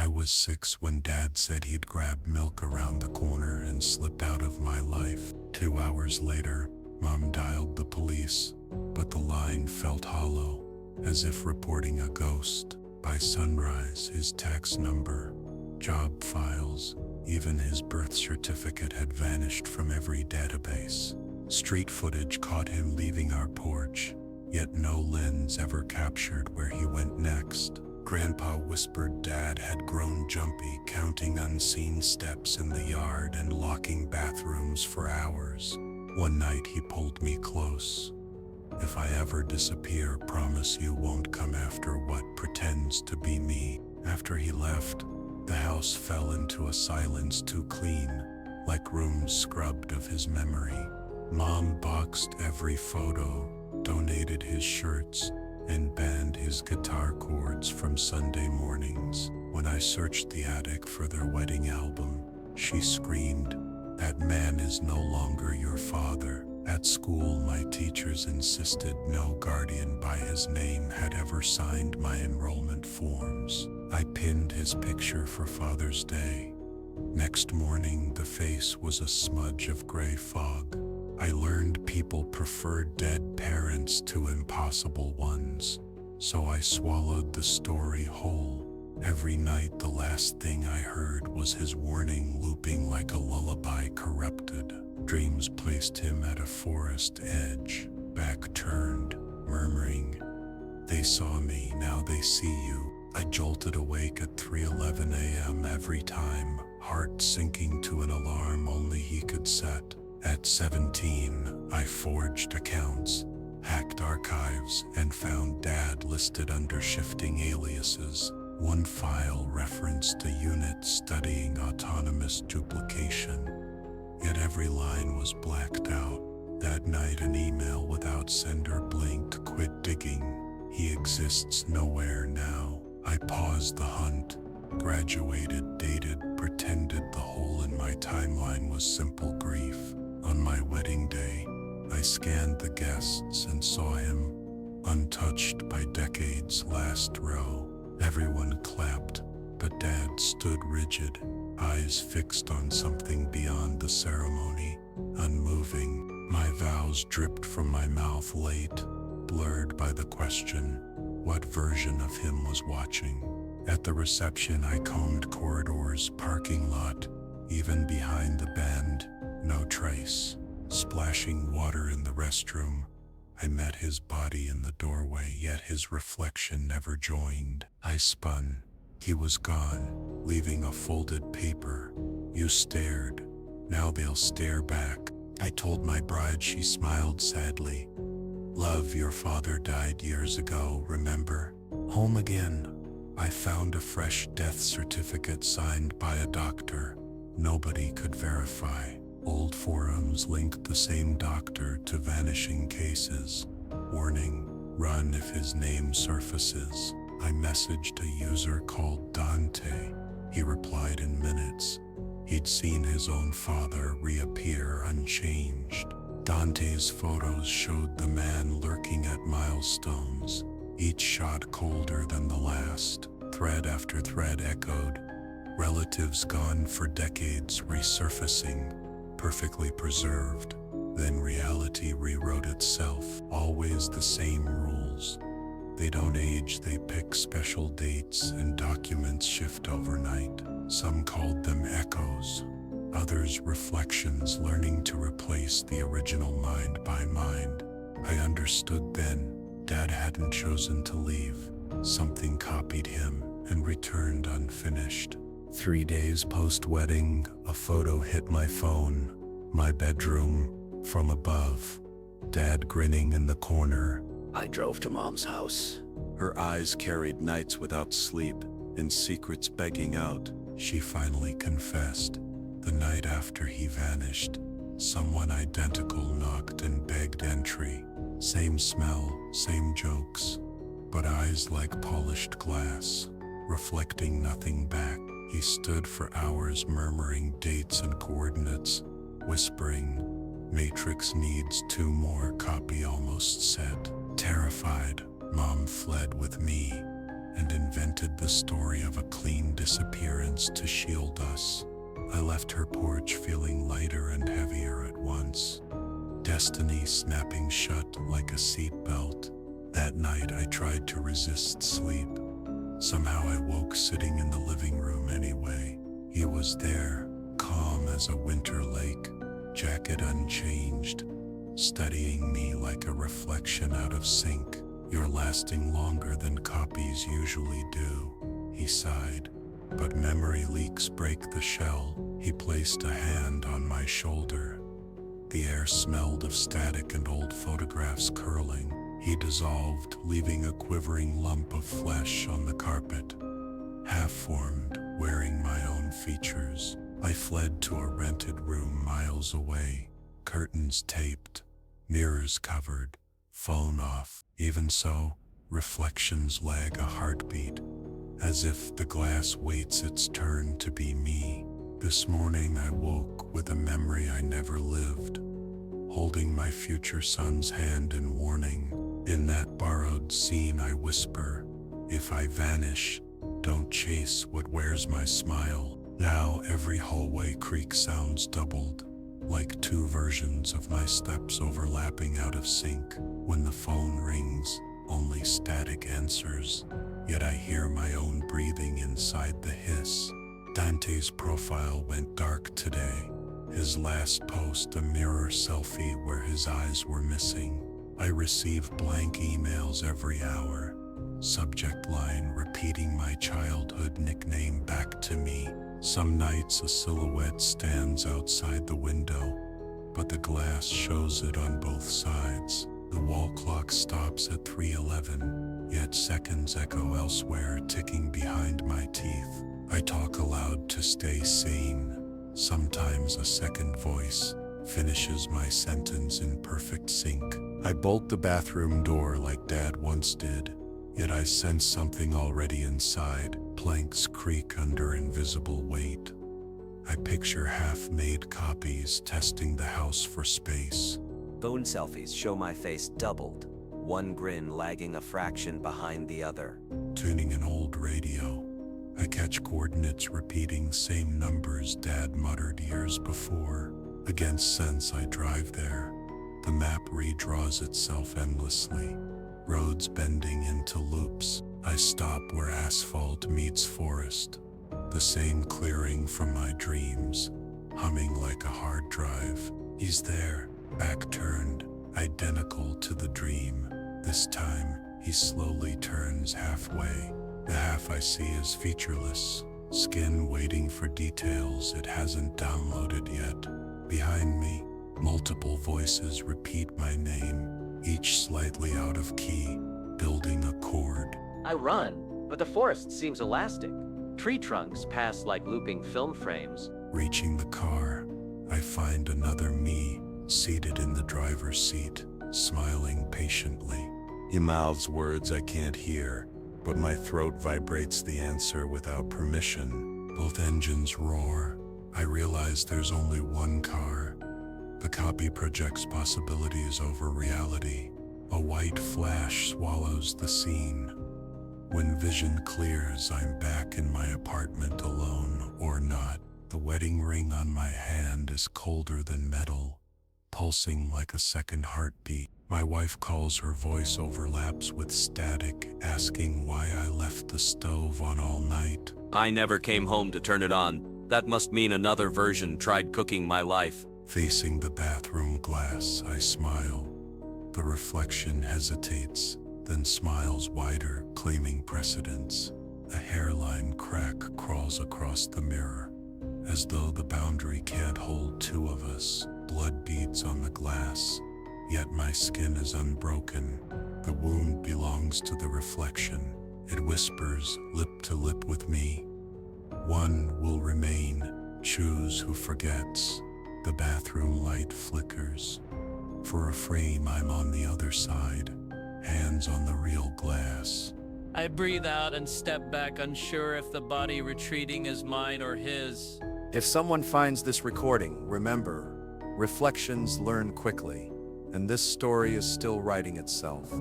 I was 6 when Dad said he'd grab milk around the corner and slipped out of my life. 2 hours later, Mom dialed the police, but the line felt hollow, as if reporting a ghost. By sunrise, his tax number, job files, even his birth certificate had vanished from every database. Street footage caught him leaving our porch, yet no lens ever captured where he went next. Grandpa whispered Dad had grown jumpy, counting unseen steps in the yard and locking bathrooms for hours. One night he pulled me close. "If I ever disappear, promise you won't come after what pretends to be me." After he left, the house fell into a silence too clean, like rooms scrubbed of his memory. Mom boxed every photo, donated his shirts, and banned his guitar chords from Sunday mornings. When I searched the attic for their wedding album, she screamed, "That man is no longer your father." At school, my teachers insisted no guardian by his name had ever signed my enrollment forms. I pinned his picture for Father's Day. Next morning, the face was a smudge of gray fog. I learned people preferred dead parents to impossible ones, so I swallowed the story whole. Every night, the last thing I heard was his warning looping like a lullaby corrupted. Dreams placed him at a forest edge, back turned, murmuring, "They saw me, now they see you." I jolted awake at 3:11 a.m. every time, heart sinking to an alarm only he could set. At 17, I forged accounts, hacked archives, and found Dad listed under shifting aliases. One file referenced a unit studying autonomous duplication, yet every line was blacked out. That night, an email without sender blinked, "Quit digging. He exists nowhere now." I paused the hunt, graduated, dated, pretended the hole in my timeline was simple grief. On my wedding day, I scanned the guests and saw him, untouched by decades, last row. Everyone clapped, but Dad stood rigid, eyes fixed on something beyond the ceremony, unmoving. My vows dripped from my mouth late, blurred by the question, what version of him was watching? At the reception, I combed corridors, parking lot, even behind the band, no trace. Splashing water in the restroom, I met his body in the doorway, yet his reflection never joined. I spun. He was gone, leaving a folded paper. "You stared. Now they'll stare back." I told my bride. She smiled sadly. "Love, your father died years ago, remember? Home again." I found a fresh death certificate signed by a doctor. Nobody could verify. Old forums linked the same doctor to vanishing cases. Warning, run if his name surfaces. I messaged a user called Dante. He replied in minutes. He'd seen his own father reappear unchanged. Dante's photos showed the man lurking at milestones, each shot colder than the last. Thread after thread echoed. Relatives gone for decades resurfacing, perfectly preserved. Then reality rewrote itself. Always the same rules. They don't age, they pick special dates, and documents shift overnight. Some called them echoes, others reflections, learning to replace the original mind by mind. I understood then. Dad hadn't chosen to leave. Something copied him and returned unfinished. 3 days post-wedding, a photo hit my phone. My bedroom, from above. Dad grinning in the corner. "I drove to Mom's house." Her eyes carried nights without sleep and secrets begging out. She finally confessed. The night after he vanished, someone identical knocked and begged entry. Same smell, same jokes, but eyes like polished glass, reflecting nothing back. He stood for hours murmuring dates and coordinates, whispering, "Matrix needs 2 more," copy almost set. Terrified, Mom fled with me. and invented the story of a clean disappearance to shield us. I left her porch feeling lighter and heavier at once, destiny snapping shut like a seatbelt. That night I tried to resist sleep. Somehow I woke sitting in the living room anyway. He was there, calm as a winter lake, jacket unchanged, studying me like a reflection out of sync. "You're lasting longer than copies usually do," he sighed. "But memory leaks break the shell." He placed a hand on my shoulder. The air smelled of static and old photographs curling. He dissolved, leaving a quivering lump of flesh on the carpet, half-formed, wearing my own features. I fled to a rented room miles away, curtains taped, mirrors covered, phone off. Even so, reflections lag a heartbeat, as if the glass waits its turn to be me. This morning I woke with a memory I never lived, holding my future son's hand in warning. In that borrowed scene I whisper, "If I vanish, don't chase what wears my smile." Now every hallway creak sounds doubled, like two versions of my steps overlapping out of sync. When the phone rings, only static answers, yet I hear my own breathing inside the hiss. Dante's profile went dark today, his last post a mirror selfie where his eyes were missing. I receive blank emails every hour, subject line repeating my childhood nickname back to me. Some nights a silhouette stands outside the window, but the glass shows it on both sides. The wall clock stops at 3:11, yet seconds echo elsewhere, ticking behind my teeth. I talk aloud to stay sane. Sometimes a second voice finishes my sentence in perfect sync. I bolt the bathroom door like Dad once did, yet I sense something already inside. Planks creak under invisible weight. I picture half-made copies testing the house for space. Phone selfies show my face doubled, one grin lagging a fraction behind the other. Tuning an old radio, I catch coordinates repeating same numbers Dad muttered years before. Against sense I drive there. The map redraws itself endlessly, roads bending into loops. I stop where asphalt meets forest, the same clearing from my dreams, humming like a hard drive. He's there, back turned, identical to the dream. This time, he slowly turns halfway. The half I see is featureless, skin waiting for details it hasn't downloaded yet. Behind me, multiple voices repeat my name, each slightly out of key, building a chord. I run, but the forest seems elastic. Tree trunks pass like looping film frames. Reaching the car, I find another me, seated in the driver's seat, smiling patiently. He mouths words I can't hear, but my throat vibrates the answer without permission. Both engines roar. I realize there's only one car. The copy projects possibilities over reality. A white flash swallows the scene. When vision clears, I'm back in my apartment alone, or not. The wedding ring on my hand is colder than metal, pulsing like a second heartbeat. My wife calls, her voice overlaps with static, asking why I left the stove on all night. I never came home to turn it on. That must mean another version tried cooking my life. Facing the bathroom glass, I smile. The reflection hesitates, then smiles wider, claiming precedence. A hairline crack crawls across the mirror, as though the boundary can't hold two of us. Blood beads on the glass, yet my skin is unbroken. The wound belongs to the reflection. It whispers, lip to lip with me. One will remain. Choose who forgets. The bathroom light flickers. For a frame, I'm on the other side, hands on the real glass. I breathe out and step back, unsure if the body retreating is mine or his. If someone finds this recording, remember, reflections learn quickly, and this story is still writing itself.